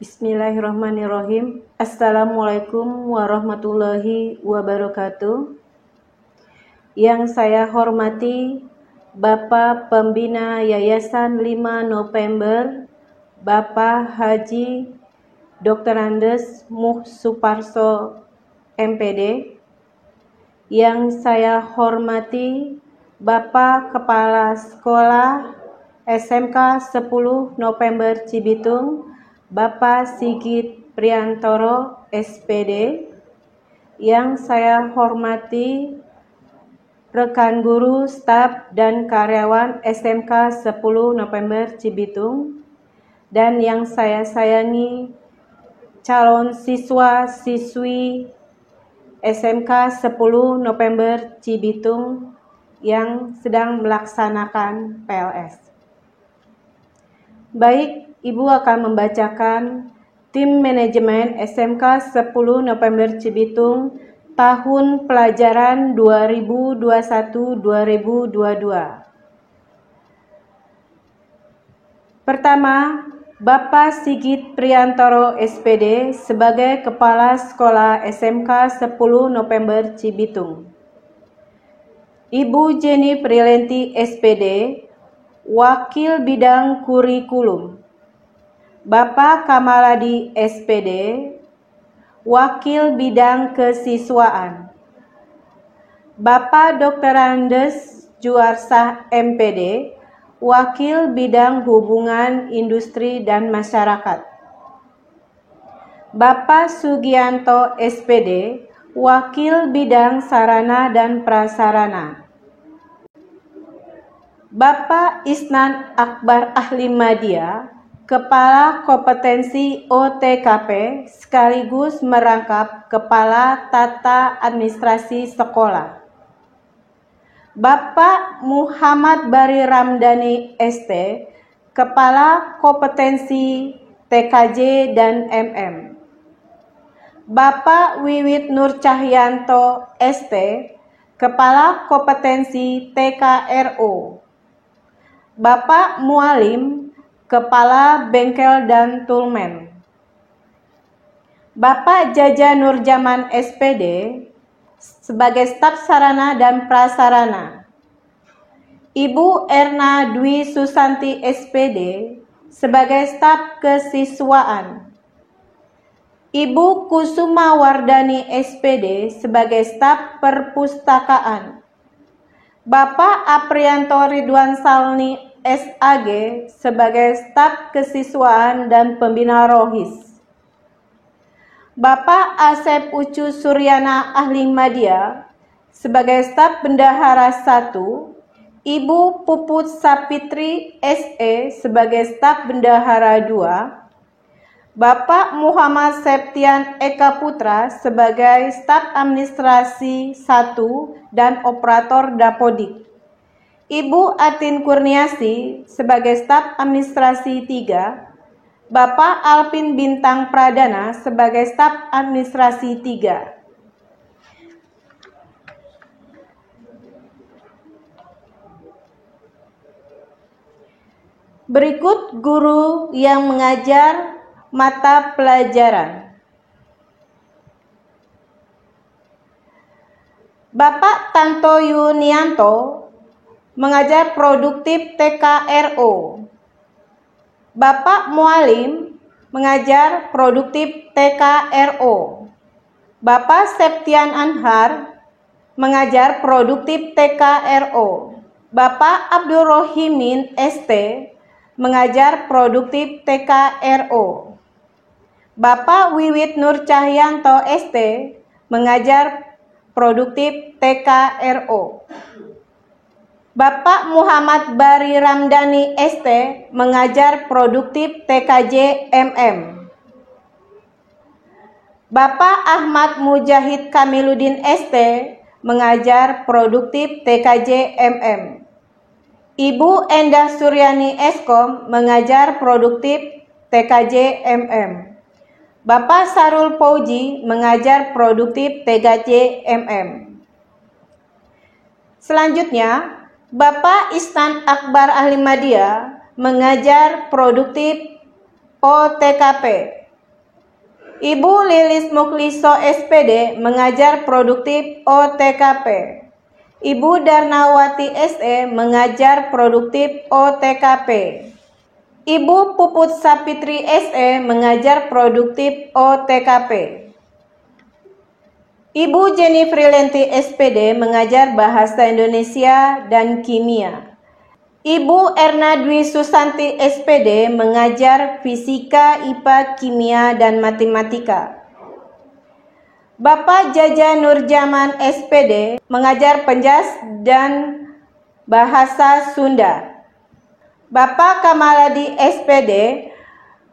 Bismillahirrahmanirrahim. Assalamualaikum warahmatullahi wabarakatuh. Yang saya hormati Bapak Pembina Yayasan 5 November, Bapak Haji Dr. Andes Muh Suparso, MPD. Yang saya hormati Bapak Kepala Sekolah SMK 10 November Cibitung, Bapak Sigit Priantoro, SPD. Yang saya hormati rekan guru, staf, dan karyawan SMK 10 November Cibitung. Dan yang saya sayangi calon siswa-siswi SMK 10 November Cibitung yang sedang melaksanakan PLS. Baik, Ibu akan membacakan tim manajemen SMK 10 November Cibitung tahun pelajaran 2021-2022. Pertama, Bapak Sigit Priantoro, SPD, sebagai Kepala Sekolah SMK 10 November Cibitung. Ibu Jenny Prilenti, SPD, Wakil Bidang Kurikulum. Bapak Kamaladi, SPD, Wakil Bidang Kesiswaan. Bapak Dr. Andes Juarsah, MPD, Wakil Bidang Hubungan Industri dan Masyarakat. Bapak Sugianto, SPD, Wakil Bidang Sarana dan Prasarana. Bapak Isnan Akbar Ahli Madya, Kepala Kompetensi OTKP sekaligus merangkap Kepala Tata Administrasi Sekolah. Bapak Muhammad Bari Ramdhani, ST, Kepala Kompetensi TKJ dan MM. Bapak Wiwit Nur Cahyanto, ST, Kepala Kompetensi TKRO. Bapak Mualim, Kepala Bengkel dan Tulmen. Bapak Jaja Nurjaman, SPD, sebagai staf sarana dan prasarana. Ibu Erna Dwi Susanti, SPD, sebagai staf kesiswaan. Ibu Kusuma Wardani, SPD, sebagai staf perpustakaan. Bapak Aprianto Ridwan Salni, SAG, sebagai staf kesiswaan dan pembina Rohis. Bapak Asep Ucu Suryana, Ahli Madya, sebagai staf bendahara 1. Ibu Puput Sapitri, SE, sebagai staf bendahara 2. Bapak Muhammad Septian Eka Putra sebagai staf administrasi 1 dan operator Dapodik. Ibu Atin Kurniasi sebagai staf administrasi 3. Bapak Alpin Bintang Pradana sebagai staf administrasi 3. Berikut guru yang mengajar mata pelajaran. Bapak Tanto Yunianto mengajar produktif TKRO. Bapak Mualim mengajar produktif TKRO. Bapak Septian Anhar mengajar produktif TKRO. Bapak Abdul Rohimin, ST, mengajar produktif TKRO. Bapak Wiwit Nur Cahyanto, ST, mengajar produktif TKRO. Bapak Muhammad Bari Ramdhani, ST, mengajar produktif TKJ MM. Bapak Ahmad Mujahid Kamiluddin, ST, mengajar produktif TKJ MM. Ibu Endah Suryani, Eskom, mengajar produktif TKJ MM. Bapak Sarul Fauji mengajar produktif TKJ MM. Selanjutnya, Bapak Isnan Akbar Ahli Madya mengajar produktif OTKP. Ibu Lilis Mukliso SPD mengajar produktif OTKP. Ibu Darnawati SE mengajar produktif OTKP. Ibu Puput Sapitri SE mengajar produktif OTKP. Ibu Jenny Frilenti SPD mengajar Bahasa Indonesia dan Kimia. Ibu Erna Dwi Susanti SPD mengajar Fisika, IPA, Kimia, dan Matematika. Bapak Jaja Nurjaman SPD mengajar Penjas dan Bahasa Sunda. Bapak Kamaladi SPD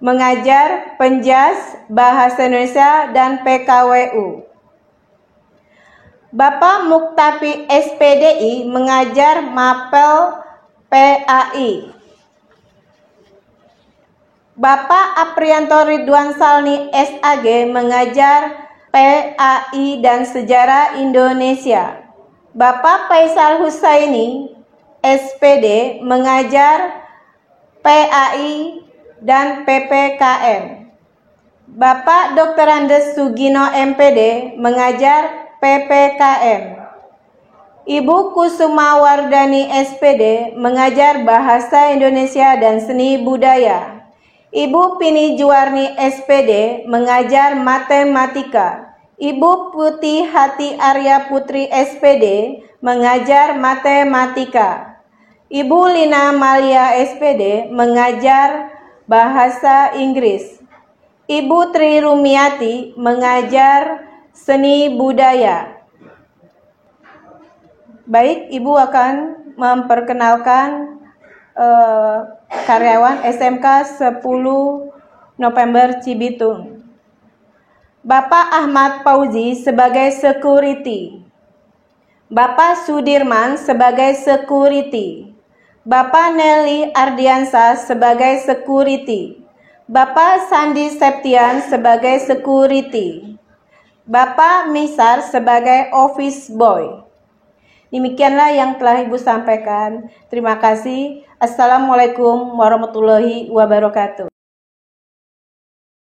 mengajar Penjas, Bahasa Indonesia, dan PKWU. Bapak Muktafi SPDI mengajar Mapel PAI. Bapak Aprianto Ridwan Salni SAG mengajar PAI dan Sejarah Indonesia. Bapak Faisal Husaini SPD mengajar PAI dan PPKM. Bapak Dr. Andes Sugino MPD mengajar PPKM. Ibu Kusuma Wardani SPD mengajar Bahasa Indonesia dan Seni Budaya. Ibu Pini Juwarni SPD mengajar Matematika. Ibu Putih Hati Arya Putri SPD mengajar Matematika. Ibu Lina Malia SPD mengajar Bahasa Inggris. Ibu Tri Rumiati mengajar Seni Budaya. Baik, Ibu akan memperkenalkan karyawan SMK 10 November Cibitung. Bapak Ahmad Fauzi sebagai security. Bapak Sudirman sebagai security. Bapak Nelly Ardiansa sebagai security. Bapak Sandi Septian sebagai security. Bapak Misar sebagai office boy. Demikianlah yang telah Ibu sampaikan. Terima kasih. Assalamualaikum warahmatullahi wabarakatuh.